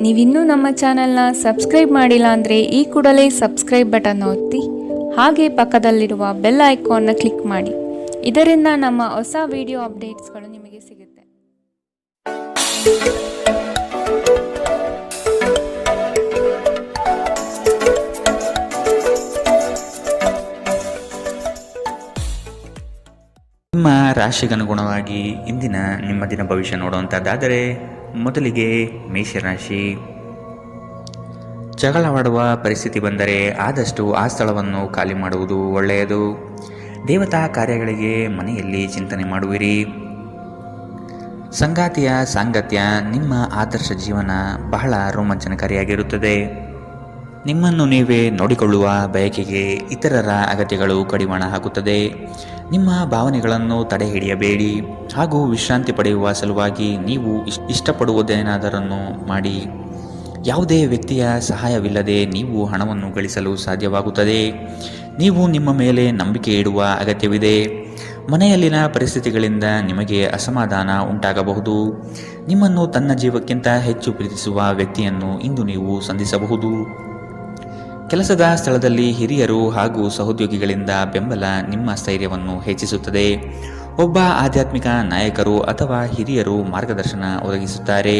ನೀವಿನ್ನೂ ನಮ್ಮ ಚಾನೆಲ್ನ ಸಬ್ಸ್ಕ್ರೈಬ್ ಮಾಡಿಲ್ಲ ಅಂದರೆ ಈ ಕೂಡಲೇ ಸಬ್ಸ್ಕ್ರೈಬ್ ಬಟನ್ ಒತ್ತಿ ಹಾಗೆ ಪಕ್ಕದಲ್ಲಿರುವ ಬೆಲ್ ಐಕಾನ್ನ ಕ್ಲಿಕ್ ಮಾಡಿ. ಇದರಿಂದ ನಮ್ಮ ಹೊಸ ವಿಡಿಯೋ ಅಪ್ಡೇಟ್ಸ್ಗಳು ನಿಮಗೆ ಸಿಗುತ್ತೆ. ನಿಮ್ಮ ರಾಶಿಗನುಗುಣವಾಗಿ ಇಂದಿನ ನಿಮ್ಮ ದಿನ ಭವಿಷ್ಯ ನೋಡುವಂಥದ್ದಾದರೆ ಮೊದಲಿಗೆ ಮೇಷರಾಶಿ. ಜಗಳವಾಡುವ ಪರಿಸ್ಥಿತಿ ಬಂದರೆ ಆದಷ್ಟು ಆ ಸ್ಥಳವನ್ನು ಖಾಲಿ ಮಾಡುವುದು ಒಳ್ಳೆಯದು. ದೇವತಾ ಕಾರ್ಯಗಳಿಗೆ ಮನೆಯಲ್ಲಿ ಚಿಂತನೆ ಮಾಡುವಿರಿ. ಸಂಗಾತಿಯ ಸಾಂಗತ್ಯ ನಿಮ್ಮ ಆದರ್ಶ ಜೀವನ ಬಹಳ ರೋಮಾಂಚನಕಾರಿಯಾಗಿರುತ್ತದೆ. ನಿಮ್ಮನ್ನು ನೀವೇ ನೋಡಿಕೊಳ್ಳುವ ಬಯಕೆಗೆ ಇತರರ ಅಗತ್ಯಗಳು ಕಡಿವಾಣ ಹಾಕುತ್ತದೆ. ನಿಮ್ಮ ಭಾವನೆಗಳನ್ನು ತಡೆ ಹಿಡಿಯಬೇಡಿ ಹಾಗೂ ವಿಶ್ರಾಂತಿ ಪಡೆಯುವ ಸಲುವಾಗಿ ನೀವು ಇಷ್ಟಪಡುವುದೇನಾದರನ್ನು ಮಾಡಿ. ಯಾವುದೇ ವ್ಯಕ್ತಿಯ ಸಹಾಯವಿಲ್ಲದೆ ನೀವು ಹಣವನ್ನು ಗಳಿಸಲು ಸಾಧ್ಯವಾಗುತ್ತದೆ. ನೀವು ನಿಮ್ಮ ಮೇಲೆ ನಂಬಿಕೆ ಇಡುವ ಅಗತ್ಯವಿದೆ. ಮನೆಯಲ್ಲಿನ ಪರಿಸ್ಥಿತಿಗಳಿಂದ ನಿಮಗೆ ಅಸಮಾಧಾನ ಉಂಟಾಗಬಹುದು. ನಿಮ್ಮನ್ನು ತನ್ನ ಜೀವಕ್ಕಿಂತ ಹೆಚ್ಚು ಪ್ರೀತಿಸುವ ವ್ಯಕ್ತಿಯನ್ನು ಇಂದು ನೀವು ಸಂಧಿಸಬಹುದು. ಕೆಲಸದ ಸ್ಥಳದಲ್ಲಿ ಹಿರಿಯರು ಹಾಗೂ ಸಹೋದ್ಯೋಗಿಗಳಿಂದ ಬೆಂಬಲ ನಿಮ್ಮ ಸ್ಥೈರ್ಯವನ್ನು ಹೆಚ್ಚಿಸುತ್ತದೆ. ಒಬ್ಬ ಆಧ್ಯಾತ್ಮಿಕ ನಾಯಕರು ಅಥವಾ ಹಿರಿಯರು ಮಾರ್ಗದರ್ಶನ ಒದಗಿಸುತ್ತಾರೆ.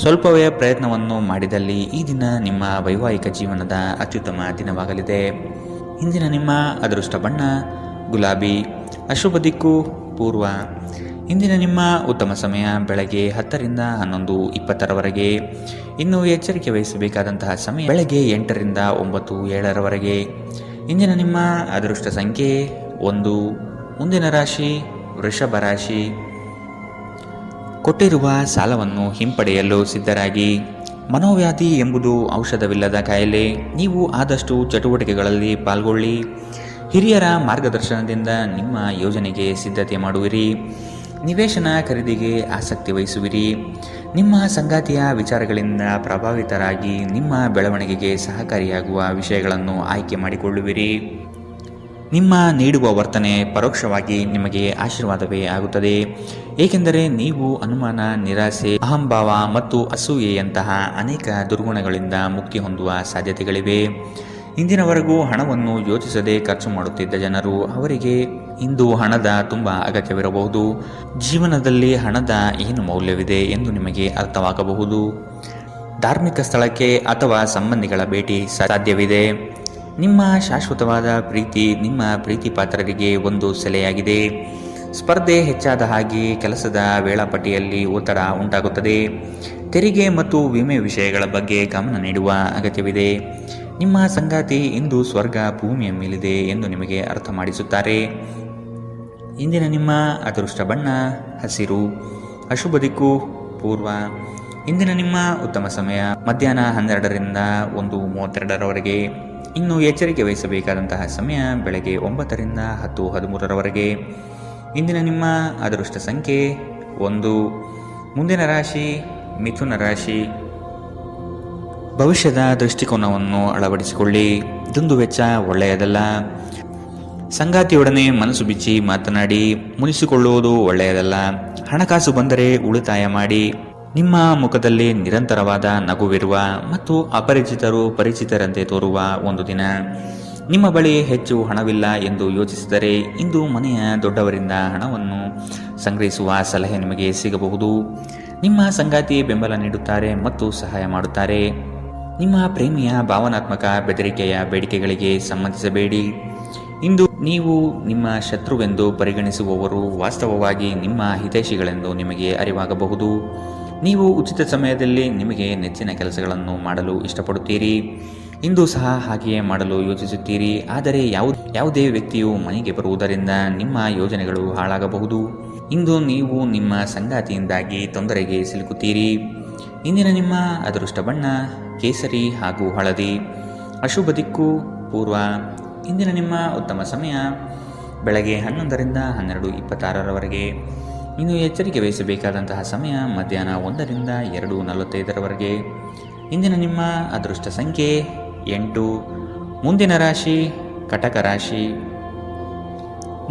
ಸ್ವಲ್ಪವೇ ಪ್ರಯತ್ನವನ್ನು ಮಾಡಿದಲ್ಲಿ ಈ ದಿನ ನಿಮ್ಮ ವೈವಾಹಿಕ ಜೀವನದ ಅತ್ಯುತ್ತಮ ದಿನವಾಗಲಿದೆ. ಇಂದಿನ ನಿಮ್ಮ ಅದೃಷ್ಟ ಬಣ್ಣ ಗುಲಾಬಿ. ಅಶುಭ ದಿಕ್ಕು ಪೂರ್ವ. ಇಂದಿನ ನಿಮ್ಮ ಉತ್ತಮ ಸಮಯ ಬೆಳಗ್ಗೆ 10ರಿಂದ 11:20ರವರೆಗೆ. ಇನ್ನು ಎಚ್ಚರಿಕೆ ವಹಿಸಬೇಕಾದಂತಹ ಸಮಯ ಬೆಳಗ್ಗೆ 8ರಿಂದ 9:07ರವರೆಗೆ. ಇಂದಿನ ನಿಮ್ಮ ಅದೃಷ್ಟ ಸಂಖ್ಯೆ 1. ಮುಂದಿನ ರಾಶಿ ವೃಷಭ ರಾಶಿ. ಕೊಟ್ಟಿರುವ ಸಾಲವನ್ನು ಹಿಂಪಡೆಯಲು ಸಿದ್ಧರಾಗಿ. ಮನೋವ್ಯಾಧಿ ಎಂಬುದು ಔಷಧವಿಲ್ಲದ ಕಾಯಿಲೆ. ನೀವು ಆದಷ್ಟು ಚಟುವಟಿಕೆಗಳಲ್ಲಿ ಪಾಲ್ಗೊಳ್ಳಿ. ಹಿರಿಯರ ಮಾರ್ಗದರ್ಶನದಿಂದ ನಿಮ್ಮ ಯೋಜನೆಗೆ ಸಿದ್ಧತೆ ಮಾಡುವಿರಿ. ನಿವೇಶನ ಖರೀದಿಗೆ ಆಸಕ್ತಿ ವಹಿಸುವಿರಿ. ನಿಮ್ಮ ಸಂಗಾತಿಯ ವಿಚಾರಗಳಿಂದ ಪ್ರಭಾವಿತರಾಗಿ ನಿಮ್ಮ ಬೆಳವಣಿಗೆಗೆ ಸಹಕಾರಿಯಾಗುವ ವಿಷಯಗಳನ್ನು ಆಯ್ಕೆ ಮಾಡಿಕೊಳ್ಳುವಿರಿ. ನಿಮ್ಮ ನೀಡುವ ವರ್ತನೆ ಪರೋಕ್ಷವಾಗಿ ನಿಮಗೆ ಆಶೀರ್ವಾದವೇ ಆಗುತ್ತದೆ. ಏಕೆಂದರೆ ನೀವು ಅನುಮಾನ, ನಿರಾಸೆ, ಅಹಂಭಾವ ಮತ್ತು ಅಸೂಯೆಯಂತಹ ಅನೇಕ ದುರ್ಗುಣಗಳಿಂದ ಮುಕ್ತಿ ಹೊಂದುವ ಸಾಧ್ಯತೆಗಳಿವೆ. ಇಂದಿನವರೆಗೂ ಹಣವನ್ನು ಯೋಚಿಸದೆ ಖರ್ಚು ಮಾಡುತ್ತಿದ್ದ ಜನರು ಅವರಿಗೆ ಇಂದು ಹಣದ ತುಂಬ ಅಗತ್ಯವಿರಬಹುದು. ಜೀವನದಲ್ಲಿ ಹಣದ ಏನು ಮೌಲ್ಯವಿದೆ ಎಂದು ನಿಮಗೆ ಅರ್ಥವಾಗಬಹುದು. ಧಾರ್ಮಿಕ ಸ್ಥಳಕ್ಕೆ ಅಥವಾ ಸಂಬಂಧಿಗಳ ಭೇಟಿ ಸಾಧ್ಯವಿದೆ. ನಿಮ್ಮ ಶಾಶ್ವತವಾದ ಪ್ರೀತಿ ನಿಮ್ಮ ಪ್ರೀತಿ ಪಾತ್ರರಿಗೆ ಒಂದು ಸೆಲೆಯಾಗಿದೆ. ಸ್ಪರ್ಧೆ ಹೆಚ್ಚಾದ ಹಾಗೆ ಕೆಲಸದ ವೇಳಾಪಟ್ಟಿಯಲ್ಲಿ ಒತ್ತಡ ಉಂಟಾಗುತ್ತದೆ. ತೆರಿಗೆ ಮತ್ತು ವಿಮೆ ವಿಷಯಗಳ ಬಗ್ಗೆ ಗಮನ ನೀಡುವ ಅಗತ್ಯವಿದೆ. ನಿಮ್ಮ ಸಂಗಾತಿ ಇಂದು ಸ್ವರ್ಗ ಭೂಮಿಯ ಮೇಲಿದೆ ಎಂದು ನಿಮಗೆ ಅರ್ಥ ಮಾಡಿಸುತ್ತಾರೆ. ಇಂದಿನ ನಿಮ್ಮ ಅದೃಷ್ಟ ಬಣ್ಣ ಹಸಿರು. ಅಶುಭ ದಿಕ್ಕು ಪೂರ್ವ. ಇಂದಿನ ನಿಮ್ಮ ಉತ್ತಮ ಸಮಯ ಮಧ್ಯಾಹ್ನ 12ರಿಂದ 1:32ರವರೆಗೆ. ಇನ್ನು ಎಚ್ಚರಿಕೆ ವಹಿಸಬೇಕಾದಂತಹ ಸಮಯ ಬೆಳಗ್ಗೆ 9ರಿಂದ 10:13ರವರೆಗೆ. ಇಂದಿನ ನಿಮ್ಮ ಅದೃಷ್ಟ ಸಂಖ್ಯೆ 1. ಮುಂದಿನ ರಾಶಿ ಮಿಥುನ ರಾಶಿ. ಭವಿಷ್ಯದ ದೃಷ್ಟಿಕೋನವನ್ನು ಅಳವಡಿಸಿಕೊಳ್ಳಿ. ದುಂದುವೆಚ್ಚ ಒಳ್ಳೆಯದಲ್ಲ. ಸಂಗಾತಿಯೊಡನೆ ಮನಸ್ಸು ಬಿಚ್ಚಿ ಮಾತನಾಡಿ. ಮುನಿಸಿಕೊಳ್ಳುವುದು ಒಳ್ಳೆಯದಲ್ಲ. ಹಣಕಾಸು ಬಂದರೆ ಉಳಿತಾಯ ಮಾಡಿ. ನಿಮ್ಮ ಮುಖದಲ್ಲಿ ನಿರಂತರವಾದ ನಗುವಿರುವ ಮತ್ತು ಅಪರಿಚಿತರು ಪರಿಚಿತರಂತೆ ತೋರುವ ಒಂದು ದಿನ. ನಿಮ್ಮ ಬಳಿ ಹೆಚ್ಚು ಹಣವಿಲ್ಲ ಎಂದು ಯೋಚಿಸಿದರೆ ಇಂದು ಮನೆಯ ದೊಡ್ಡವರಿಂದ ಹಣವನ್ನು ಸಂಗ್ರಹಿಸುವ ಸಲಹೆ ನಿಮಗೆ ಸಿಗಬಹುದು. ನಿಮ್ಮ ಸಂಗಾತಿ ಬೆಂಬಲ ನೀಡುತ್ತಾರೆ ಮತ್ತು ಸಹಾಯ ಮಾಡುತ್ತಾರೆ. ನಿಮ್ಮ ಪ್ರೇಮಿಯ ಭಾವನಾತ್ಮಕ ಬೆದರಿಕೆಯ ಬೇಡಿಕೆಗಳಿಗೆ ಸಂಬಂಧಿಸಬೇಡಿ. ಇಂದು ನೀವು ನಿಮ್ಮ ಶತ್ರುವೆಂದು ಪರಿಗಣಿಸುವವರು ವಾಸ್ತವವಾಗಿ ನಿಮ್ಮ ಹಿತೈಷಿಗಳೆಂದು ನಿಮಗೆ ಅರಿವಾಗಬಹುದು. ನೀವು ಉಚಿತ ಸಮಯದಲ್ಲಿ ನಿಮಗೆ ನೆಚ್ಚಿನ ಕೆಲಸಗಳನ್ನು ಮಾಡಲು ಇಷ್ಟಪಡುತ್ತೀರಿ. ಇಂದು ಸಹ ಹಾಗೆಯೇ ಮಾಡಲು ಯೋಚಿಸುತ್ತೀರಿ. ಆದರೆ ಯಾವುದೇ ವ್ಯಕ್ತಿಯು ಮನೆಗೆ ಬರುವುದರಿಂದ ನಿಮ್ಮ ಯೋಜನೆಗಳು ಹಾಳಾಗಬಹುದು. ಇಂದು ನೀವು ನಿಮ್ಮ ಸಂಗಾತಿಯಿಂದಾಗಿ ತೊಂದರೆಗೆ ಸಿಲುಕುತ್ತೀರಿ. ಇಂದಿನ ನಿಮ್ಮ ಅದೃಷ್ಟ ಬಣ್ಣ ಕೇಸರಿ ಹಾಗೂ ಹಳದಿ. ಅಶುಭ ದಿಕ್ಕು ಪೂರ್ವ. ಇಂದಿನ ನಿಮ್ಮ ಉತ್ತಮ ಸಮಯ ಬೆಳಗ್ಗೆ 11ರಿಂದ 12:26ರವರೆಗೆ. ಇನ್ನು ಎಚ್ಚರಿಕೆ ವಹಿಸಬೇಕಾದಂತಹ ಸಮಯ ಮಧ್ಯಾಹ್ನ 1ರಿಂದ 2:45ರವರೆಗೆ. ಇಂದಿನ ನಿಮ್ಮ ಅದೃಷ್ಟ ಸಂಖ್ಯೆ 8. ಮುಂದಿನ ರಾಶಿ ಕಟಕ ರಾಶಿ.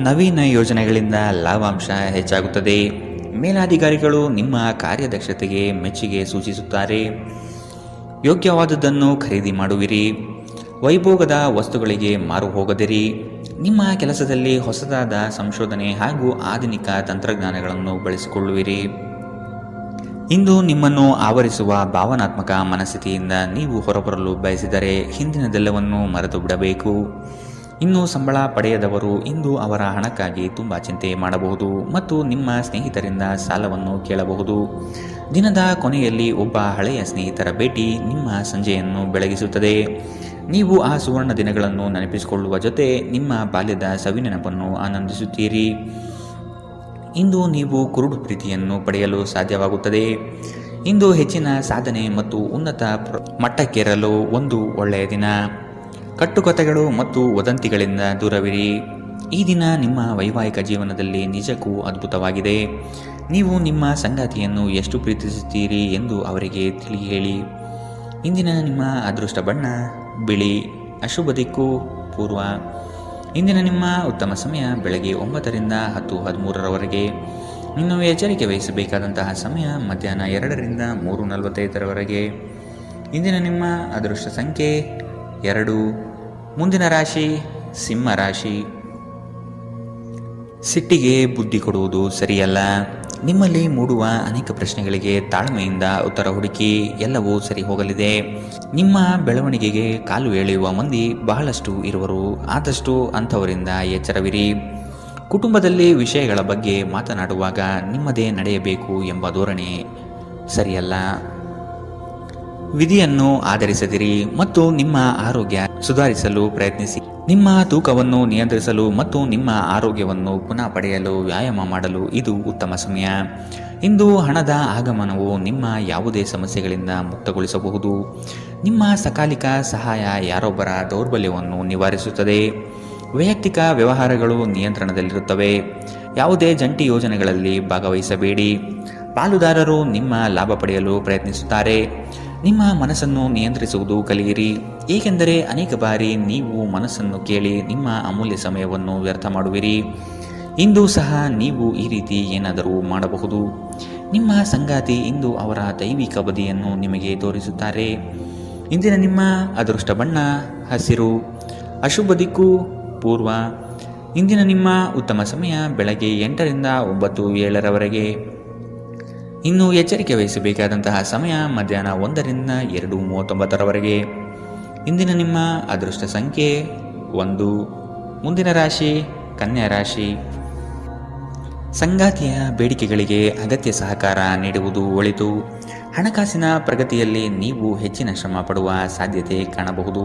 ನವೀನ ಯೋಜನೆಗಳಿಂದ ಲಾಭಾಂಶ ಹೆಚ್ಚಾಗುತ್ತದೆ. ಮೇಲಾಧಿಕಾರಿಗಳು ನಿಮ್ಮ ಕಾರ್ಯದಕ್ಷತೆಗೆ ಮೆಚ್ಚುಗೆ ಸೂಚಿಸುತ್ತಾರೆ. ಯೋಗ್ಯವಾದುದನ್ನು ಖರೀದಿ ಮಾಡುವಿರಿ. ವೈಭೋಗದ ವಸ್ತುಗಳಿಗೆ ಮಾರು ಹೋಗದಿರಿ. ನಿಮ್ಮ ಕೆಲಸದಲ್ಲಿ ಹೊಸದಾದ ಸಂಶೋಧನೆ ಹಾಗೂ ಆಧುನಿಕ ತಂತ್ರಜ್ಞಾನಗಳನ್ನು ಬಳಸಿಕೊಳ್ಳುವಿರಿ. ಇಂದು ನಿಮ್ಮನ್ನು ಆವರಿಸುವ ಭಾವನಾತ್ಮಕ ಮನಸ್ಥಿತಿಯಿಂದ ನೀವು ಹೊರಬರಲು ಬಯಸಿದರೆ ಹಿಂದಿನದೆಲ್ಲವನ್ನೂ ಮರೆತು ಬಿಡಬೇಕು. ಇನ್ನು ಸಂಬಳ ಪಡೆಯದವರು ಇಂದು ಅವರ ಹಣಕ್ಕಾಗಿ ತುಂಬ ಚಿಂತೆ ಮಾಡಬಹುದು ಮತ್ತು ನಿಮ್ಮ ಸ್ನೇಹಿತರಿಂದ ಸಾಲವನ್ನು ಕೇಳಬಹುದು. ದಿನದ ಕೊನೆಯಲ್ಲಿ ಒಬ್ಬ ಹಳೆಯ ಸ್ನೇಹಿತರ ಭೇಟಿ ನಿಮ್ಮ ಸಂಜೆಯನ್ನು ಬೆಳಗಿಸುತ್ತದೆ. ನೀವು ಆ ಸುವರ್ಣ ದಿನಗಳನ್ನು ನೆನಪಿಸಿಕೊಳ್ಳುವ ಜೊತೆ ನಿಮ್ಮ ಬಾಲ್ಯದ ಸವಿನೆನಪನ್ನು ಆನಂದಿಸುತ್ತೀರಿ. ಇಂದು ನೀವು ಕುರುಡು ಪ್ರೀತಿಯನ್ನು ಪಡೆಯಲು ಸಾಧ್ಯವಾಗುತ್ತದೆ. ಇಂದು ಹೆಚ್ಚಿನ ಸಾಧನೆ ಮತ್ತು ಉನ್ನತ ಮಟ್ಟಕ್ಕೇರಲು ಒಂದು ಒಳ್ಳೆಯ ದಿನ. ಕಟ್ಟುಕತೆಗಳು ಮತ್ತು ವದಂತಿಗಳಿಂದ ದೂರವಿರಿ. ಈ ದಿನ ನಿಮ್ಮ ವೈವಾಹಿಕ ಜೀವನದಲ್ಲಿ ನಿಜಕ್ಕೂ ಅದ್ಭುತವಾಗಿದೆ. ನೀವು ನಿಮ್ಮ ಸಂಗಾತಿಯನ್ನು ಎಷ್ಟು ಪ್ರೀತಿಸುತ್ತೀರಿ ಎಂದು ಅವರಿಗೆ ತಿಳಿ ಹೇಳಿ. ಇಂದಿನ ನಿಮ್ಮ ಅದೃಷ್ಟ ಬಣ್ಣ ಬಿಳಿ. ಅಶುಭ ದಿಕ್ಕು ಪೂರ್ವ. ಇಂದಿನ ನಿಮ್ಮ ಉತ್ತಮ ಸಮಯ ಬೆಳಗ್ಗೆ 9ರಿಂದ 10:13ರವರೆಗೆ. ಇನ್ನು ಎಚ್ಚರಿಕೆ ವಹಿಸಬೇಕಾದಂತಹ ಸಮಯ ಮಧ್ಯಾಹ್ನ 2ರಿಂದ 3:45ರವರೆಗೆ. ಇಂದಿನ ನಿಮ್ಮ ಅದೃಷ್ಟ ಸಂಖ್ಯೆ 2. ಮುಂದಿನ ರಾಶಿ ಸಿಂಹ ರಾಶಿ. ಸಿಟ್ಟಿಗೆ ಬುದ್ಧಿ ಕೊಡುವುದು ಸರಿಯಲ್ಲ. ನಿಮ್ಮಲ್ಲಿ ಮೂಡುವ ಅನೇಕ ಪ್ರಶ್ನೆಗಳಿಗೆ ತಾಳ್ಮೆಯಿಂದ ಉತ್ತರ ಹುಡುಕಿ. ಎಲ್ಲವೂ ಸರಿ ಹೋಗಲಿದೆ. ನಿಮ್ಮ ಬೆಳವಣಿಗೆಗೆ ಕಾಲು ಎಳೆಯುವ ಮಂದಿ ಬಹಳಷ್ಟು ಇರುವರು. ಆದಷ್ಟು ಅಂಥವರಿಂದ ಎಚ್ಚರವಿರಿ. ಕುಟುಂಬದಲ್ಲಿ ವಿಷಯಗಳ ಬಗ್ಗೆ ಮಾತನಾಡುವಾಗ ನಿಮ್ಮದೇ ನಡೆಯಬೇಕು ಎಂಬ ಧೋರಣೆ ಸರಿಯಲ್ಲ. ವಿಧಿಯನ್ನು ಆಧರಿಸದಿರಿ ಮತ್ತು ನಿಮ್ಮ ಆರೋಗ್ಯ ಸುಧಾರಿಸಲು ಪ್ರಯತ್ನಿಸಿ. ನಿಮ್ಮ ತೂಕವನ್ನು ನಿಯಂತ್ರಿಸಲು ಮತ್ತು ನಿಮ್ಮ ಆರೋಗ್ಯವನ್ನು ಪುನಃ ಪಡೆಯಲು ವ್ಯಾಯಾಮ ಮಾಡಲು ಇದು ಉತ್ತಮ ಸಮಯ. ಇಂದು ಹಣದ ಆಗಮನವು ನಿಮ್ಮ ಯಾವುದೇ ಸಮಸ್ಯೆಗಳಿಂದ ಮುಕ್ತಗೊಳಿಸಬಹುದು. ನಿಮ್ಮ ಸಕಾಲಿಕ ಸಹಾಯ ಯಾರೊಬ್ಬರ ದೌರ್ಬಲ್ಯವನ್ನು ನಿವಾರಿಸುತ್ತದೆ. ವೈಯಕ್ತಿಕ ವ್ಯವಹಾರಗಳು ನಿಯಂತ್ರಣದಲ್ಲಿರುತ್ತವೆ. ಯಾವುದೇ ಜಂಟಿ ಯೋಜನೆಗಳಲ್ಲಿ ಭಾಗವಹಿಸಬೇಡಿ. ಪಾಲುದಾರರು ನಿಮ್ಮ ಲಾಭ ಪಡೆಯಲು ಪ್ರಯತ್ನಿಸುತ್ತಾರೆ. ನಿಮ್ಮ ಮನಸ್ಸನ್ನು ನಿಯಂತ್ರಿಸುವುದು ಕಲಿಯಿರಿ, ಏಕೆಂದರೆ ಅನೇಕ ಬಾರಿ ನೀವು ಮನಸ್ಸನ್ನು ಕೇಳಿ ನಿಮ್ಮ ಅಮೂಲ್ಯ ಸಮಯವನ್ನು ವ್ಯರ್ಥ ಮಾಡುವಿರಿ. ಇಂದು ಸಹ ನೀವು ಈ ರೀತಿ ಏನಾದರೂ ಮಾಡಬಹುದು. ನಿಮ್ಮ ಸಂಗಾತಿ ಇಂದು ಅವರ ದೈವಿಕ ಬದಿಯನ್ನು ನಿಮಗೆ ತೋರಿಸುತ್ತಾರೆ. ಇಂದಿನ ನಿಮ್ಮ ಅದೃಷ್ಟ ಬಣ್ಣ ಹಸಿರು. ಅಶುಭ ದಿಕ್ಕು ಪೂರ್ವ. ಇಂದಿನ ನಿಮ್ಮ ಉತ್ತಮ ಸಮಯ ಬೆಳಗ್ಗೆ 8ರಿಂದ 9:07ರವರೆಗೆ. ಇನ್ನು ಎಚ್ಚರಿಕೆ ವಹಿಸಬೇಕಾದಂತಹ ಸಮಯ ಮಧ್ಯಾಹ್ನ 1ರಿಂದ 2:39ರವರೆಗೆ. ಇಂದಿನ ನಿಮ್ಮ ಅದೃಷ್ಟ ಸಂಖ್ಯೆ 1. ಮುಂದಿನ ರಾಶಿ ಕನ್ಯಾ ರಾಶಿ. ಸಂಗಾತಿಯ ಬೇಡಿಕೆಗಳಿಗೆ ಅಗತ್ಯ ಸಹಕಾರ ನೀಡುವುದು ಒಳಿತು. ಹಣಕಾಸಿನ ಪ್ರಗತಿಯಲ್ಲಿ ನೀವು ಹೆಚ್ಚಿನ ಶ್ರಮ ಪಡುವ ಸಾಧ್ಯತೆ ಕಾಣಬಹುದು.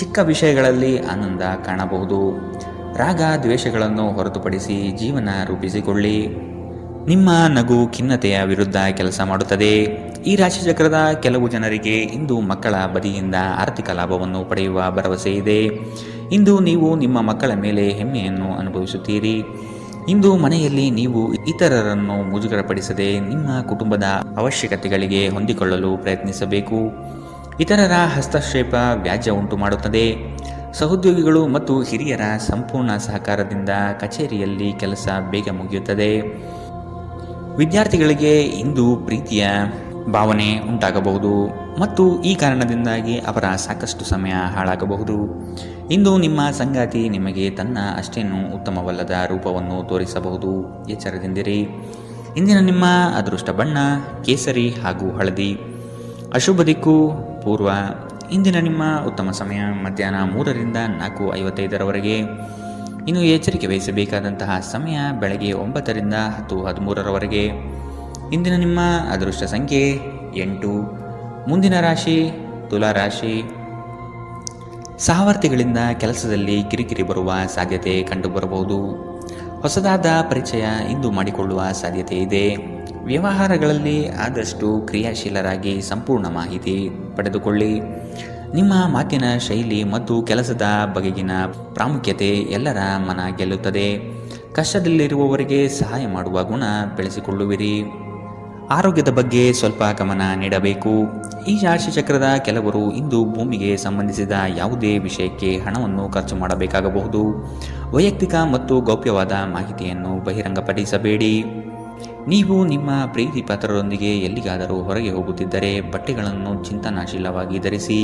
ಚಿಕ್ಕ ವಿಷಯಗಳಲ್ಲಿ ಆನಂದ ಕಾಣಬಹುದು. ರಾಗ ದ್ವೇಷಗಳನ್ನು ಹೊರತುಪಡಿಸಿ ಜೀವನ ರೂಪಿಸಿಕೊಳ್ಳಿ. ನಿಮ್ಮ ನಗು ಖಿನ್ನತೆಯ ವಿರುದ್ಧ ಕೆಲಸ ಮಾಡುತ್ತದೆ. ಈ ರಾಶಿಚಕ್ರದ ಕೆಲವು ಜನರಿಗೆ ಇಂದು ಮಕ್ಕಳ ಬದಿಯಿಂದ ಆರ್ಥಿಕ ಲಾಭವನ್ನು ಪಡೆಯುವ ಭರವಸೆ ಇದೆ. ಇಂದು ನೀವು ನಿಮ್ಮ ಮಕ್ಕಳ ಮೇಲೆ ಹೆಮ್ಮೆಯನ್ನು ಅನುಭವಿಸುತ್ತೀರಿ. ಇಂದು ಮನೆಯಲ್ಲಿ ನೀವು ಇತರರನ್ನು ಮುಜುಗರಪಡಿಸದೆ ನಿಮ್ಮ ಕುಟುಂಬದ ಅವಶ್ಯಕತೆಗಳಿಗೆ ಹೊಂದಿಕೊಳ್ಳಲು ಪ್ರಯತ್ನಿಸಬೇಕು. ಇತರರ ಹಸ್ತಕ್ಷೇಪ ವ್ಯಾಜ್ಯ ಉಂಟು ಮಾಡುತ್ತದೆ. ಸಹೋದ್ಯೋಗಿಗಳು ಮತ್ತು ಹಿರಿಯರ ಸಂಪೂರ್ಣ ಸಹಕಾರದಿಂದ ಕಚೇರಿಯಲ್ಲಿ ಕೆಲಸ ಬೇಗ ಮುಗಿಯುತ್ತದೆ. ವಿದ್ಯಾರ್ಥಿಗಳಿಗೆ ಇಂದು ಪ್ರೀತಿಯ ಭಾವನೆ ಉಂಟಾಗಬಹುದು ಮತ್ತು ಈ ಕಾರಣದಿಂದಾಗಿ ಅವರ ಸಾಕಷ್ಟು ಸಮಯ ಹಾಳಾಗಬಹುದು. ಇಂದು ನಿಮ್ಮ ಸಂಗಾತಿ ನಿಮಗೆ ತನ್ನ ಅಷ್ಟೇನೂ ಉತ್ತಮವಲ್ಲದ ರೂಪವನ್ನು ತೋರಿಸಬಹುದು. ಎಚ್ಚರದಿಂದಿರಿ. ಇಂದಿನ ನಿಮ್ಮ ಅದೃಷ್ಟ ಬಣ್ಣ ಕೇಸರಿ ಹಾಗೂ ಹಳದಿ. ಅಶುಭ ದಿಕ್ಕು ಪೂರ್ವ. ಇಂದಿನ ನಿಮ್ಮ ಉತ್ತಮ ಸಮಯ ಮಧ್ಯಾಹ್ನ 3ರಿಂದ 4:55ರವರೆಗೆ. ಇನ್ನು ಎಚ್ಚರಿಕೆ ವಹಿಸಬೇಕಾದಂತಹ ಸಮಯ ಬೆಳಗ್ಗೆ 9ರಿಂದ 10:13ರವರೆಗೆ. ಇಂದಿನ ನಿಮ್ಮ ಅದೃಷ್ಟ ಸಂಖ್ಯೆ 8. ಮುಂದಿನ ರಾಶಿ ತುಲಾ ರಾಶಿ. ಸಹವರ್ತಿಗಳಿಂದ ಕೆಲಸದಲ್ಲಿ ಕಿರಿಕಿರಿ ಬರುವ ಸಾಧ್ಯತೆ ಕಂಡುಬರಬಹುದು. ಹೊಸದಾದ ಪರಿಚಯ ಇಂದು ಮಾಡಿಕೊಳ್ಳುವ ಸಾಧ್ಯತೆ ಇದೆ. ವ್ಯವಹಾರಗಳಲ್ಲಿ ಆದಷ್ಟು ಕ್ರಿಯಾಶೀಲರಾಗಿ ಸಂಪೂರ್ಣ ಮಾಹಿತಿ ಪಡೆದುಕೊಳ್ಳಿ. ನಿಮ್ಮ ಮಾತಿನ ಶೈಲಿ ಮತ್ತು ಕೆಲಸದ ಬಗೆಗಿನ ಪ್ರಾಮುಖ್ಯತೆ ಎಲ್ಲರ ಮನ ಗೆಲ್ಲುತ್ತದೆ. ಕಷ್ಟದಲ್ಲಿರುವವರಿಗೆ ಸಹಾಯ ಮಾಡುವ ಗುಣ ಬೆಳೆಸಿಕೊಳ್ಳುವಿರಿ. ಆರೋಗ್ಯದ ಬಗ್ಗೆ ಸ್ವಲ್ಪ ಗಮನ ನೀಡಬೇಕು. ಈ ರಾಶಿಚಕ್ರದ ಕೆಲವರು ಇಂದು ಭೂಮಿಗೆ ಸಂಬಂಧಿಸಿದ ಯಾವುದೇ ವಿಷಯಕ್ಕೆ ಹಣವನ್ನು ಖರ್ಚು ಮಾಡಬೇಕಾಗಬಹುದು. ವೈಯಕ್ತಿಕ ಮತ್ತು ಗೌಪ್ಯವಾದ ಮಾಹಿತಿಯನ್ನು ಬಹಿರಂಗಪಡಿಸಬೇಡಿ. ನೀವು ನಿಮ್ಮ ಪ್ರೀತಿ ಪಾತ್ರರೊಂದಿಗೆ ಎಲ್ಲಿಗಾದರೂ ಹೊರಗೆ ಹೋಗುತ್ತಿದ್ದರೆ ಬಟ್ಟೆಗಳನ್ನು ಚಿಂತನಾಶೀಲವಾಗಿ ಧರಿಸಿ.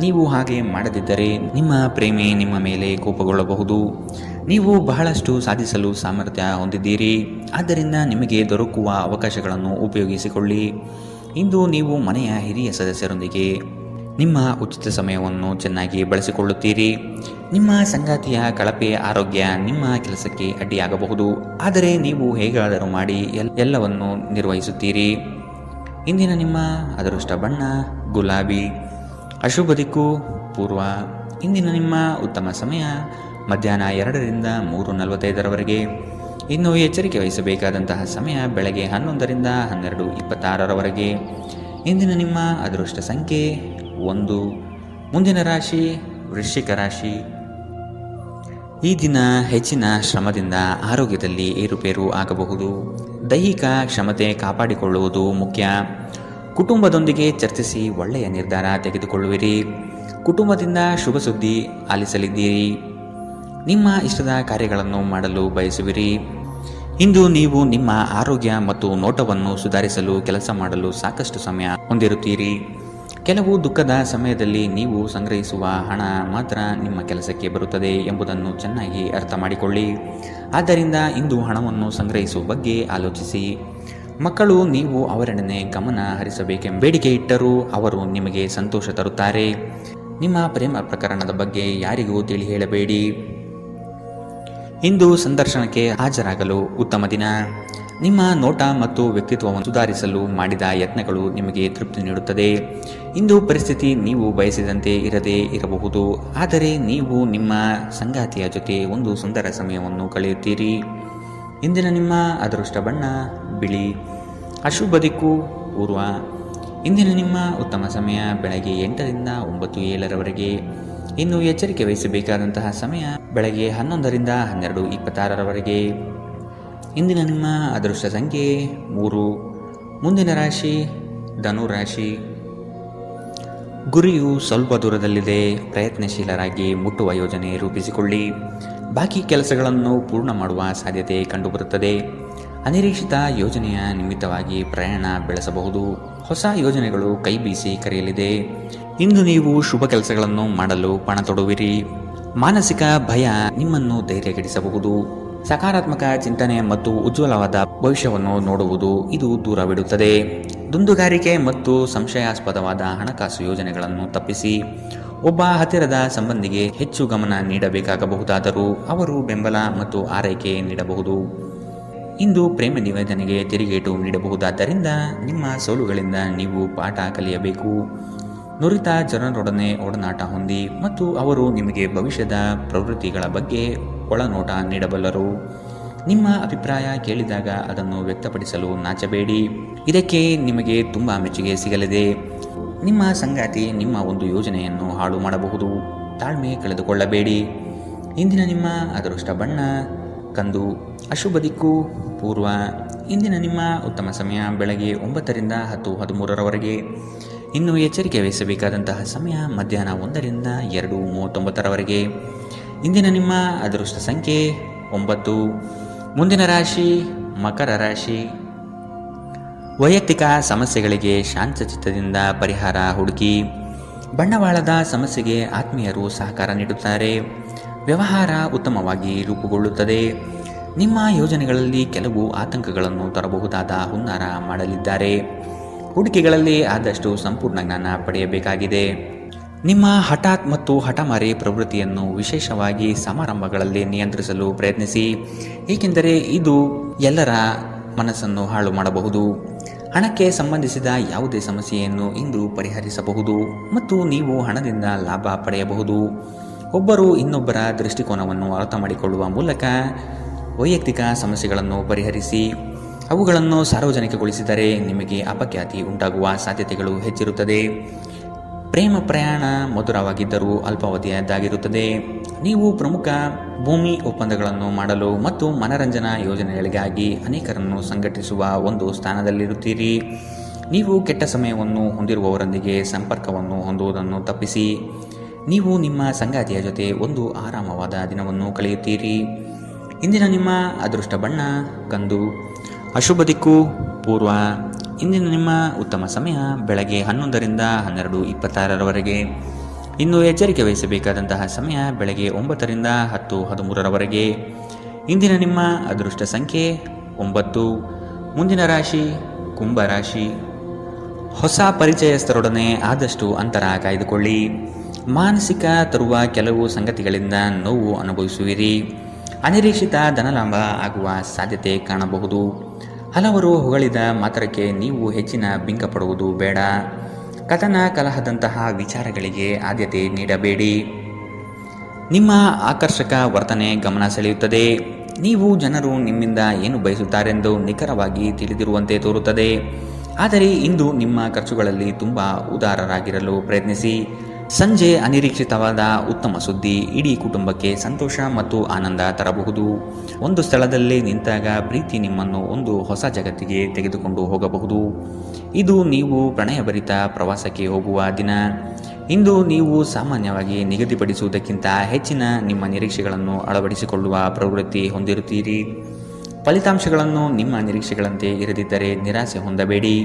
ನೀವು ಹಾಗೆ ಮಾಡದಿದ್ದರೆ ನಿಮ್ಮ ಪ್ರೇಮಿ ನಿಮ್ಮ ಮೇಲೆ ಕೋಪಗೊಳ್ಳಬಹುದು. ನೀವು ಬಹಳಷ್ಟು ಸಾಧಿಸಲು ಸಾಮರ್ಥ್ಯ ಹೊಂದಿದ್ದೀರಿ, ಆದ್ದರಿಂದ ನಿಮಗೆ ದೊರಕುವ ಅವಕಾಶಗಳನ್ನು ಉಪಯೋಗಿಸಿಕೊಳ್ಳಿ. ಇಂದು ನೀವು ಮನೆಯ ಹಿರಿಯ ಸದಸ್ಯರೊಂದಿಗೆ ನಿಮ್ಮ ಉಚಿತ ಸಮಯವನ್ನು ಚೆನ್ನಾಗಿ ಬಳಸಿಕೊಳ್ಳುತ್ತೀರಿ. ನಿಮ್ಮ ಸಂಗಾತಿಯ ಕಳಪೆ ಆರೋಗ್ಯ ನಿಮ್ಮ ಕೆಲಸಕ್ಕೆ ಅಡ್ಡಿಯಾಗಬಹುದು, ಆದರೆ ನೀವು ಹೇಗಾದರೂ ಮಾಡಿ ಎಲ್ಲವನ್ನು ನಿರ್ವಹಿಸುತ್ತೀರಿ. ಇಂದಿನ ನಿಮ್ಮ ಅದೃಷ್ಟ ಬಣ್ಣ ಗುಲಾಬಿ. ಅಶುಭ ದಿಕ್ಕು ಪೂರ್ವ. ಇಂದಿನ ನಿಮ್ಮ ಉತ್ತಮ ಸಮಯ ಮಧ್ಯಾಹ್ನ 2ರಿಂದ 3:45ರವರೆಗೆ. ಇನ್ನು ಎಚ್ಚರಿಕೆ ವಹಿಸಬೇಕಾದಂತಹ ಸಮಯ ಬೆಳಗ್ಗೆ 11ರಿಂದ 12:26ರವರೆಗೆ. ಇಂದಿನ ನಿಮ್ಮ ಅದೃಷ್ಟ ಸಂಖ್ಯೆ 1. ಮುಂದಿನ ರಾಶಿ ವೃಶ್ಚಿಕ ರಾಶಿ. ಈ ದಿನ ಹೆಚ್ಚಿನ ಶ್ರಮದಿಂದ ಆರೋಗ್ಯದಲ್ಲಿ ಏರುಪೇರು ಆಗಬಹುದು. ದೈಹಿಕ ಕ್ಷಮತೆ ಕಾಪಾಡಿಕೊಳ್ಳುವುದು ಮುಖ್ಯ. ಕುಟುಂಬದೊಂದಿಗೆ ಚರ್ಚಿಸಿ ಒಳ್ಳೆಯ ನಿರ್ಧಾರ ತೆಗೆದುಕೊಳ್ಳುವಿರಿ. ಕುಟುಂಬದಿಂದ ಶುಭ ಸುದ್ದಿ ಆಲಿಸಲಿದ್ದೀರಿ. ನಿಮ್ಮ ಇಷ್ಟದ ಕಾರ್ಯಗಳನ್ನು ಮಾಡಲು ಬಯಸುವಿರಿ. ಇಂದು ನೀವು ನಿಮ್ಮ ಆರೋಗ್ಯ ಮತ್ತು ನೋಟವನ್ನು ಸುಧಾರಿಸಲು ಕೆಲಸ ಮಾಡಲು ಸಾಕಷ್ಟು ಸಮಯ ಹೊಂದಿರುತ್ತೀರಿ. ಕೆಲವು ದುಃಖದ ಸಮಯದಲ್ಲಿ ನೀವು ಸಂಗ್ರಹಿಸುವ ಹಣ ಮಾತ್ರ ನಿಮ್ಮ ಕೆಲಸಕ್ಕೆ ಬರುತ್ತದೆ ಎಂಬುದನ್ನು ಚೆನ್ನಾಗಿ ಅರ್ಥ ಮಾಡಿಕೊಳ್ಳಿ. ಆದ್ದರಿಂದ ಇಂದು ಹಣವನ್ನು ಸಂಗ್ರಹಿಸುವ ಬಗ್ಗೆ ಆಲೋಚಿಸಿ. ಮಕ್ಕಳು ನೀವು ಅವರೆಡನೆ ಗಮನ ಹರಿಸಬೇಕೆಂಬ ಬೇಡಿಕೆ ಇಟ್ಟರೂ ಅವರು ನಿಮಗೆ ಸಂತೋಷ ತರುತ್ತಾರೆ. ನಿಮ್ಮ ಪ್ರೇಮ ಪ್ರಕರಣದ ಬಗ್ಗೆ ಯಾರಿಗೂ ತಿಳಿ ಹೇಳಬೇಡಿ. ಇಂದು ಸಂದರ್ಶನಕ್ಕೆ ಹಾಜರಾಗಲು ಉತ್ತಮ ದಿನ. ನಿಮ್ಮ ನೋಟ ಮತ್ತು ವ್ಯಕ್ತಿತ್ವವನ್ನು ಸುಧಾರಿಸಲು ಮಾಡಿದ ಯತ್ನಗಳು ನಿಮಗೆ ತೃಪ್ತಿ ನೀಡುತ್ತದೆ. ಇಂದು ಪರಿಸ್ಥಿತಿ ನೀವು ಬಯಸಿದಂತೆ ಇರದೇ ಇರಬಹುದು, ಆದರೆ ನೀವು ನಿಮ್ಮ ಸಂಗಾತಿಯ ಜೊತೆ ಒಂದು ಸುಂದರ ಸಮಯವನ್ನು ಕಳೆಯುತ್ತೀರಿ. ಇಂದಿನ ನಿಮ್ಮ ಅದೃಷ್ಟ ಬಣ್ಣ ಬಿಳಿ. ಅಶುಭ ದಿಕ್ಕು ಪೂರ್ವ. ಇಂದಿನ ನಿಮ್ಮ ಉತ್ತಮ ಸಮಯ ಬೆಳಗ್ಗೆ 8ರಿಂದ 9:07ರವರೆಗೆ. ಇನ್ನು ಎಚ್ಚರಿಕೆ ವಹಿಸಬೇಕಾದಂತಹ ಸಮಯ ಬೆಳಗ್ಗೆ 11ರಿಂದ 12:26ರವರೆಗೆ. ಇಂದಿನ ನಿಮ್ಮ ಅದೃಷ್ಟ ಸಂಖ್ಯೆ 3. ಮುಂದಿನ ರಾಶಿ ಧನು ರಾಶಿ. ಗುರಿಯು ಸ್ವಲ್ಪ ದೂರದಲ್ಲಿದೆ. ಪ್ರಯತ್ನಶೀಲರಾಗಿ ಮುಟ್ಟುವ ಯೋಜನೆ ರೂಪಿಸಿಕೊಳ್ಳಿ. ಬಾಕಿ ಕೆಲಸಗಳನ್ನು ಪೂರ್ಣ ಮಾಡುವ ಸಾಧ್ಯತೆ ಕಂಡುಬರುತ್ತದೆ. ಅನಿರೀಕ್ಷಿತ ಯೋಜನೆಯ ನಿಮಿತ್ತವಾಗಿ ಪ್ರಯಾಣ ಬೆಳೆಸಬಹುದು. ಹೊಸ ಯೋಜನೆಗಳು ಕೈ ಬೀಸಿ ಕರೆಯಲಿದೆ. ಇಂದು ನೀವು ಶುಭ ಕೆಲಸಗಳನ್ನು ಮಾಡಲು ಪಣ ತೊಡುವಿರಿ. ಮಾನಸಿಕ ಭಯ ನಿಮ್ಮನ್ನು ಧೈರ್ಯಗೆಡಿಸಬಹುದು. ಸಕಾರಾತ್ಮಕ ಚಿಂತನೆ ಮತ್ತು ಉಜ್ವಲವಾದ ಭವಿಷ್ಯವನ್ನು ನೋಡುವುದು ಇದು ದೂರವಿಡುತ್ತದೆ. ದುಂದುಗಾರಿಕೆ ಮತ್ತು ಸಂಶಯಾಸ್ಪದವಾದ ಹಣಕಾಸು ಯೋಜನೆಗಳನ್ನು ತಪ್ಪಿಸಿ. ಒಬ್ಬ ಹತ್ತಿರದ ಸಂಬಂಧಿಗೆ ಹೆಚ್ಚು ಗಮನ ನೀಡಬೇಕಾಗಬಹುದಾದರೂ ಅವರು ಬೆಂಬಲ ಮತ್ತು ಆರೈಕೆ ನೀಡಬಹುದು. ಇಂದು ಪ್ರೇಮ ನಿವೇದನೆಗೆ ತಿರುಗೇಟು ನೀಡಬಹುದಾದ್ದರಿಂದ ನಿಮ್ಮ ಸೋಲುಗಳಿಂದ ನೀವು ಪಾಠ ಕಲಿಯಬೇಕು. ನುರಿತ ಜನರೊಡನೆ ಒಡನಾಟ ಹೊಂದಿ ಮತ್ತು ಅವರು ನಿಮಗೆ ಭವಿಷ್ಯದ ಪ್ರವೃತ್ತಿಗಳ ಬಗ್ಗೆ ಒಳನೋಟ ನೀಡಬಲ್ಲರು. ನಿಮ್ಮ ಅಭಿಪ್ರಾಯ ಕೇಳಿದಾಗ ಅದನ್ನು ವ್ಯಕ್ತಪಡಿಸಲು ನಾಚಬೇಡಿ. ಇದಕ್ಕೆ ನಿಮಗೆ ತುಂಬ ಮೆಚ್ಚುಗೆ ಸಿಗಲಿದೆ. ನಿಮ್ಮ ಸಂಗಾತಿ ನಿಮ್ಮ ಒಂದು ಯೋಜನೆಯನ್ನು ಹಾಳು ಮಾಡಬಹುದು. ತಾಳ್ಮೆ ಕಳೆದುಕೊಳ್ಳಬೇಡಿ. ಇಂದಿನ ನಿಮ್ಮ ಅದೃಷ್ಟ ಬಣ್ಣ ಕಂದು. ಅಶುಭ ದಿಕ್ಕು ಪೂರ್ವ. ಇಂದಿನ ನಿಮ್ಮ ಉತ್ತಮ ಸಮಯ ಬೆಳಗ್ಗೆ 9ರಿಂದ 10:13ರವರೆಗೆ. ಇನ್ನು ಎಚ್ಚರಿಕೆ ವಹಿಸಬೇಕಾದಂತಹ ಸಮಯ ಮಧ್ಯಾಹ್ನ 1ರಿಂದ 2:39ರವರೆಗೆ. ಇಂದಿನ ನಿಮ್ಮ ಅದೃಷ್ಟ ಸಂಖ್ಯೆ 9. ಮುಂದಿನ ರಾಶಿ ಮಕರ ರಾಶಿ. ವೈಯಕ್ತಿಕ ಸಮಸ್ಯೆಗಳಿಗೆ ಶಾಂತಚಿತ್ತದಿಂದ ಪರಿಹಾರ ಹುಡುಕಿ. ಬಂಡವಾಳದ ಸಮಸ್ಯೆಗೆ ಆತ್ಮೀಯರು ಸಹಕಾರ ನೀಡುತ್ತಾರೆ. ವ್ಯವಹಾರ ಉತ್ತಮವಾಗಿ ರೂಪುಗೊಳ್ಳುತ್ತದೆ. ನಿಮ್ಮ ಯೋಜನೆಗಳಲ್ಲಿ ಕೆಲವು ಆತಂಕಗಳನ್ನು ತರಬಹುದಾದ ಹುನ್ನಾರ ಮಾಡಲಿದ್ದಾರೆ. ಹೂಡಿಕೆಗಳಲ್ಲಿ ಆದಷ್ಟು ಸಂಪೂರ್ಣ ಜ್ಞಾನ ಪಡೆಯಬೇಕಾಗಿದೆ. ನಿಮ್ಮ ಹಠಾತ್ ಮತ್ತು ಹಠಮಾರಿ ಪ್ರವೃತ್ತಿಯನ್ನು ವಿಶೇಷವಾಗಿ ಸಮಾರಂಭಗಳಲ್ಲಿ ನಿಯಂತ್ರಿಸಲು ಪ್ರಯತ್ನಿಸಿ, ಏಕೆಂದರೆ ಇದು ಎಲ್ಲರ ಮನಸ್ಸನ್ನು ಹಾಳು ಮಾಡಬಹುದು. ಹಣಕ್ಕೆ ಸಂಬಂಧಿಸಿದ ಯಾವುದೇ ಸಮಸ್ಯೆಯನ್ನು ಇಂದು ಪರಿಹರಿಸಬಹುದು ಮತ್ತು ನೀವು ಹಣದಿಂದ ಲಾಭ ಪಡೆಯಬಹುದು. ಒಬ್ಬರು ಇನ್ನೊಬ್ಬರ ದೃಷ್ಟಿಕೋನವನ್ನು ಅರ್ಥ ಮಾಡಿಕೊಳ್ಳುವ ಮೂಲಕ ವೈಯಕ್ತಿಕ ಸಮಸ್ಯೆಗಳನ್ನು ಪರಿಹರಿಸಿ. ಅವುಗಳನ್ನು ಸಾರ್ವಜನಿಕಗೊಳಿಸಿದರೆ ನಿಮಗೆ ಅಪಖ್ಯಾತಿ ಉಂಟಾಗುವ ಸಾಧ್ಯತೆಗಳು ಹೆಚ್ಚಿರುತ್ತದೆ. ಪ್ರೇಮ ಪ್ರಯಾಣ ಮಧುರವಾಗಿದ್ದರೂ ಅಲ್ಪಾವಧಿಯದ್ದಾಗಿರುತ್ತದೆ. ನೀವು ಪ್ರಮುಖ ಭೂಮಿ ಒಪ್ಪಂದಗಳನ್ನು ಮಾಡಲು ಮತ್ತು ಮನರಂಜನಾ ಯೋಜನೆಗಳಿಗಾಗಿ ಅನೇಕರನ್ನು ಸಂಘಟಿಸುವ ಒಂದು ಸ್ಥಾನದಲ್ಲಿರುತ್ತೀರಿ. ನೀವು ಕೆಟ್ಟ ಸಮಯವನ್ನು ಹೊಂದಿರುವವರೊಂದಿಗೆ ಸಂಪರ್ಕವನ್ನು ಹೊಂದುವುದನ್ನು ತಪ್ಪಿಸಿ. ನೀವು ನಿಮ್ಮ ಸಂಗಾತಿಯ ಜೊತೆ ಒಂದು ಆರಾಮವಾದ ದಿನವನ್ನು ಕಳೆಯುತ್ತೀರಿ. ಇಂದಿನ ನಿಮ್ಮ ಅದೃಷ್ಟ ಬಣ್ಣ ಕಂದು. ಅಶುಭ ದಿಕ್ಕು ಪೂರ್ವ. ಇಂದಿನ ನಿಮ್ಮ ಉತ್ತಮ ಸಮಯ ಬೆಳಗ್ಗೆ 11ರಿಂದ 12:26ರವರೆಗೆ. ಇನ್ನು ಎಚ್ಚರಿಕೆ ವಹಿಸಬೇಕಾದಂತಹ ಸಮಯ ಬೆಳಗ್ಗೆ 9ರಿಂದ 10:13ರವರೆಗೆ. ಇಂದಿನ ನಿಮ್ಮ ಅದೃಷ್ಟ ಸಂಖ್ಯೆ 9. ಮುಂದಿನ ರಾಶಿ ಕುಂಭ ರಾಶಿ. ಹೊಸ ಪರಿಚಯಸ್ಥರೊಡನೆ ಆದಷ್ಟು ಅಂತರ ಕಾಯ್ದುಕೊಳ್ಳಿ. ಮಾನಸಿಕ ತರುವ ಕೆಲವು ಸಂಗತಿಗಳಿಂದ ನೋವು ಅನುಭವಿಸುವಿರಿ. ಅನಿರೀಕ್ಷಿತ ಧನಲಾಭ ಆಗುವ ಸಾಧ್ಯತೆ ಕಾಣಬಹುದು. ಹಲವರು ಹೊಗಳಿದ ಮಾತ್ರಕ್ಕೆ ನೀವು ಹೆಚ್ಚಿನ ಬಿಂಕ ಪಡುವುದು ಬೇಡ. ಕಥನ ಕಲಹದಂತಹ ವಿಚಾರಗಳಿಗೆ ಆದ್ಯತೆ ನೀಡಬೇಡಿ. ನಿಮ್ಮ ಆಕರ್ಷಕ ವರ್ತನೆ ಗಮನ ಸೆಳೆಯುತ್ತದೆ. ನೀವು ಜನರು ನಿಮ್ಮಿಂದ ಏನು ಬಯಸುತ್ತಾರೆಂದು ನಿಖರವಾಗಿ ತಿಳಿದಿರುವಂತೆ ತೋರುತ್ತದೆ. ಆದರೆ ಇಂದು ನಿಮ್ಮ ಖರ್ಚುಗಳಲ್ಲಿ ತುಂಬ ಉದಾರರಾಗಿರಲು ಪ್ರಯತ್ನಿಸಿ. ಸಂಜೆ ಅನಿರೀಕ್ಷಿತವಾದ ಉತ್ತಮ ಸುದ್ದಿ ಇಡೀ ಕುಟುಂಬಕ್ಕೆ ಸಂತೋಷ ಮತ್ತು ಆನಂದ ತರಬಹುದು. ಒಂದು ಸ್ಥಳದಲ್ಲಿ ನಿಂತಾಗ ಪ್ರೀತಿ ನಿಮ್ಮನ್ನು ಒಂದು ಹೊಸ ಜಗತ್ತಿಗೆ ತೆಗೆದುಕೊಂಡು ಹೋಗಬಹುದು. ಇದು ನೀವು ಪ್ರಣಯಭರಿತ ಪ್ರವಾಸಕ್ಕೆ ಹೋಗುವ ದಿನ. ಇಂದು ನೀವು ಸಾಮಾನ್ಯವಾಗಿ ನಿಗದಿಪಡಿಸುವುದಕ್ಕಿಂತ ಹೆಚ್ಚಿನ ನಿಮ್ಮ ನಿರೀಕ್ಷೆಗಳನ್ನು ಅಳವಡಿಸಿಕೊಳ್ಳುವ ಪ್ರವೃತ್ತಿ ಹೊಂದಿರುತ್ತೀರಿ. ಫಲಿತಾಂಶಗಳನ್ನು ನಿಮ್ಮ ನಿರೀಕ್ಷೆಗಳಂತೆ ಇರದಿದ್ದರೆ ನಿರಾಸೆ ಹೊಂದಬೇಡಿ.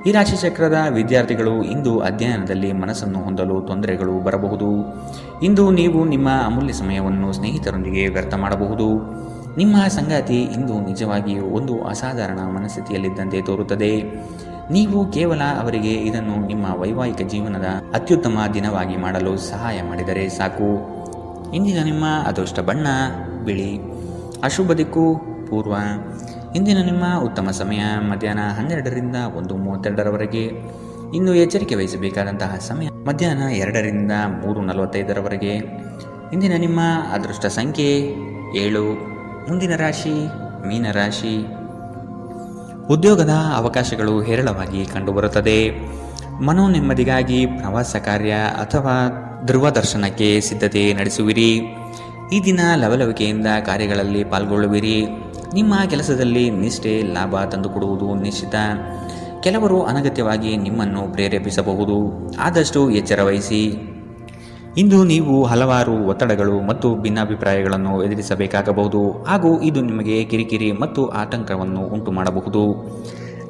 ಈ ರಾಶಿಚಕ್ರದ ವಿದ್ಯಾರ್ಥಿಗಳು ಇಂದು ಅಧ್ಯಯನದಲ್ಲಿ ಮನಸ್ಸನ್ನು ಹೊಂದಲು ತೊಂದರೆಗಳು ಬರಬಹುದು. ಇಂದು ನೀವು ನಿಮ್ಮ ಅಮೂಲ್ಯ ಸಮಯವನ್ನು ಸ್ನೇಹಿತರೊಂದಿಗೆ ವ್ಯರ್ಥ ಮಾಡಬಹುದು. ನಿಮ್ಮ ಸಂಗಾತಿ ಇಂದು ನಿಜವಾಗಿಯೂ ಒಂದು ಅಸಾಧಾರಣ ಮನಸ್ಥಿತಿಯಲ್ಲಿದ್ದಂತೆ ತೋರುತ್ತದೆ. ನೀವು ಕೇವಲ ಅವರಿಗೆ ಇದನ್ನು ನಿಮ್ಮ ವೈವಾಹಿಕ ಜೀವನದ ಅತ್ಯುತ್ತಮ ದಿನವಾಗಿ ಮಾಡಲು ಸಹಾಯ ಮಾಡಿದರೆ ಸಾಕು. ಇಂದಿನ ನಿಮ್ಮ ಅದೃಷ್ಟ ಬಣ್ಣ ಬಿಳಿ. ಅಶುಭ ದಿಕ್ಕು ಪೂರ್ವ. ಇಂದಿನ ನಿಮ್ಮ ಉತ್ತಮ ಸಮಯ ಮಧ್ಯಾಹ್ನ 12ರಿಂದ 1:32ರವರೆಗೆ. ಇನ್ನು ಎಚ್ಚರಿಕೆ ವಹಿಸಬೇಕಾದಂತಹ ಸಮಯ ಮಧ್ಯಾಹ್ನ 2ರಿಂದ 3:45ರವರೆಗೆ. ಇಂದಿನ ನಿಮ್ಮ ಅದೃಷ್ಟ ಸಂಖ್ಯೆ 7. ಮುಂದಿನ ರಾಶಿ ಮೀನರಾಶಿ. ಉದ್ಯೋಗದ ಅವಕಾಶಗಳು ಹೇರಳವಾಗಿ ಕಂಡುಬರುತ್ತದೆ. ಮನೋನೆಮ್ಮದಿಗಾಗಿ ಪ್ರವಾಸ ಕಾರ್ಯ ಅಥವಾ ಧ್ರುವದರ್ಶನಕ್ಕೆ ಸಿದ್ಧತೆ ನಡೆಸುವಿರಿ. ಈ ದಿನ ಲವಲವಿಕೆಯಿಂದ ಕಾರ್ಯಗಳಲ್ಲಿ ಪಾಲ್ಗೊಳ್ಳುವಿರಿ. ನಿಮ್ಮ ಕೆಲಸದಲ್ಲಿ ನಿಷ್ಠೆ ಲಾಭ ತಂದುಕೊಡುವುದು ನಿಶ್ಚಿತ. ಕೆಲವರು ಅನಗತ್ಯವಾಗಿ ನಿಮ್ಮನ್ನು ಪ್ರೇರೇಪಿಸಬಹುದು. ಆದಷ್ಟು ಎಚ್ಚರ ವಹಿಸಿ. ಇಂದು ನೀವು ಹಲವಾರು ಒತ್ತಡಗಳು ಮತ್ತು ಭಿನ್ನಾಭಿಪ್ರಾಯಗಳನ್ನು ಎದುರಿಸಬೇಕಾಗಬಹುದು ಹಾಗೂ ಇದು ನಿಮಗೆ ಕಿರಿಕಿರಿ ಮತ್ತು ಆತಂಕವನ್ನು ಉಂಟು ಮಾಡಬಹುದು.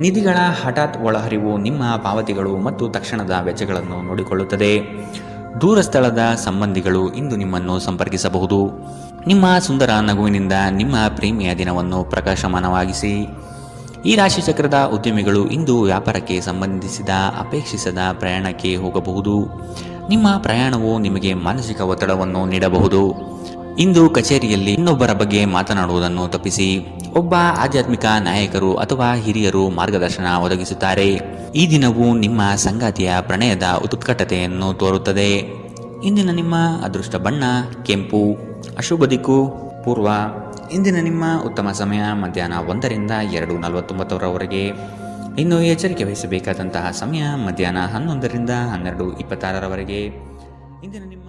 ನಿಧಿಗಳ ಹಠಾತ್ ಒಳಹರಿವು ನಿಮ್ಮ ಪಾವತಿಗಳು ಮತ್ತು ತಕ್ಷಣದ ವೆಚ್ಚಗಳನ್ನು ನೋಡಿಕೊಳ್ಳುತ್ತದೆ. ದೂರ ಸ್ಥಳದ ಸಂಬಂಧಿಗಳು ಇಂದು ನಿಮ್ಮನ್ನು ಸಂಪರ್ಕಿಸಬಹುದು. ನಿಮ್ಮ ಸುಂದರ ನಗುವಿನಿಂದ ನಿಮ್ಮ ಪ್ರೇಮಿಯ ದಿನವನ್ನು ಪ್ರಕಾಶಮಾನವಾಗಿಸಿ. ಈ ರಾಶಿಚಕ್ರದ ಉದ್ಯಮಿಗಳು ಇಂದು ವ್ಯಾಪಾರಕ್ಕೆ ಸಂಬಂಧಿಸಿದ ಅಪೇಕ್ಷಿಸದ ಪ್ರಯಾಣಕ್ಕೆ ಹೋಗಬಹುದು. ನಿಮ್ಮ ಪ್ರಯಾಣವು ನಿಮಗೆ ಮಾನಸಿಕ ಒತ್ತಡವನ್ನು ನೀಡಬಹುದು. ಇಂದು ಕಚೇರಿಯಲ್ಲಿ ಇನ್ನೊಬ್ಬರ ಬಗ್ಗೆ ಮಾತನಾಡುವುದನ್ನು ತಪ್ಪಿಸಿ. ಒಬ್ಬ ಆಧ್ಯಾತ್ಮಿಕ ನಾಯಕರು ಅಥವಾ ಹಿರಿಯರು ಮಾರ್ಗದರ್ಶನ ಒದಗಿಸುತ್ತಾರೆ. ಈ ದಿನವು ನಿಮ್ಮ ಸಂಗಾತಿಯ ಪ್ರಣಯದ ಉತ್ಕಟತೆಯನ್ನು ತೋರುತ್ತದೆ. ಇಂದಿನ ನಿಮ್ಮ ಅದೃಷ್ಟ ಬಣ್ಣ ಕೆಂಪು. ಅಶುಭ ದಿಕ್ಕು ಪೂರ್ವ. ಇಂದಿನ ನಿಮ್ಮ ಉತ್ತಮ ಸಮಯ ಮಧ್ಯಾಹ್ನ 1ರಿಂದ 2:49ರವರೆಗೆ. ಇನ್ನು ಎಚ್ಚರಿಕೆ ವಹಿಸಬೇಕಾದಂತಹ ಸಮಯ ಮಧ್ಯಾಹ್ನ 11ರಿಂದ 12:26ರವರೆಗೆ. ಇಂದಿನ ನಿಮ್ಮ